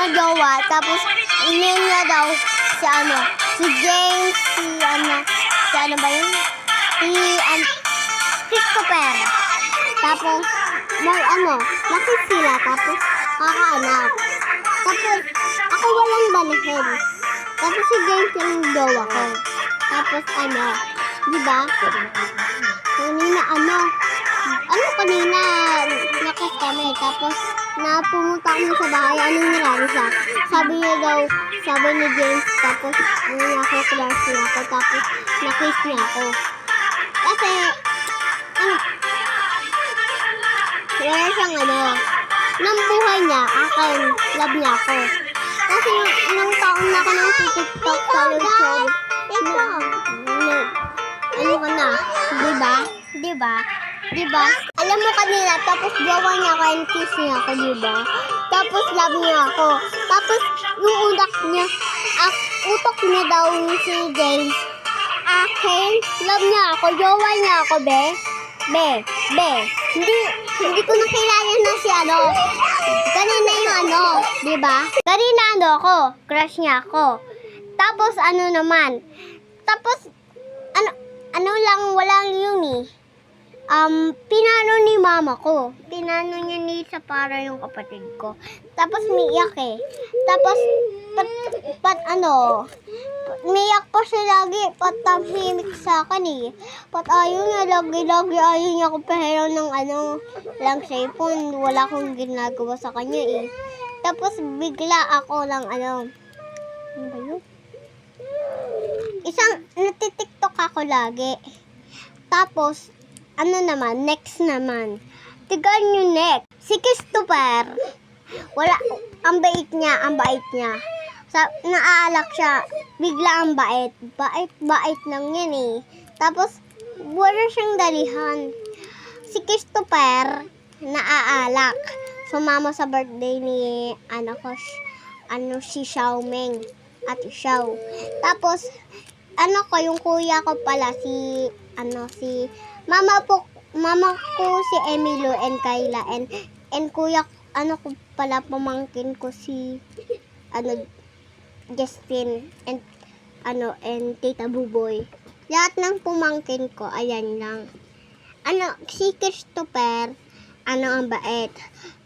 na jowa. Tapos, inin niya daw si James, si ano ba yun? Christopher. Tapos, nakis sila. Tapos, kakaanap. Tapos, ako walang dalihin. Tapos, si James yung jowa ko. Tapos, di ba? Kanina, nakis kami. Tapos, pumunta kami sa bahay. Anong nangyari siya? Sabi ni James, tapos, crush niya ako. Tapos, nakis niya ako. Kasi, wala siyang ng buhay niya, akin, love niya ako. Kasi, ilang taon na ako ng TikTok sa YouTube. Diba? Alam mo kanila, tapos gawa niya ako and kiss niya ako, diba? Tapos love niya ako. Tapos yung utak niya daw si James. Akin, love niya ako, gawa niya ako, be. Hindi ko nakilala na si kanina yung diba? Kanina ako, crush niya ako. Tapos walang yun eh. Pinano ni mama ko. Pinano niya ni sa para yung kapatid ko. Tapos miyak eh. Tapos, miyak pa siya lagi. Tamhimik sa akin eh. Ayaw niya, lagi ayaw niya ako pahiraw ng lang cellphone. Wala akong ginagawa sa kanya eh. Tapos, bigla ako lang ano ba yun? Natitiktok ako lagi. Tapos, next naman. Tigaan yung next. Si Christopher, ang bait niya. Naaalak siya, bigla ang bait. Bait lang yan eh. Tapos, wala siyang dalihan. Si Christopher, naaalak. Sumama sa birthday ni, si Xiaoming at Xiao. Tapos, yung kuya ko pala, si mama ko si Emilio and Kayla and kuya ko pala pamangkin ko si Justin and Tita Buboy. Lahat ng pumangkin ko, ayan lang. Si Christopher, ang bait.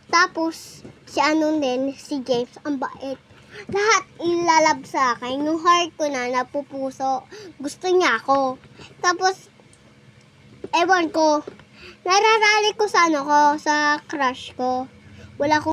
Tapos si James, ang bait. Lahat ilalab sa akin. Yung heart ko na napupuso. Gusto niya ako. Tapos ewan ko, nararali ko sa sa crush ko. Wala ko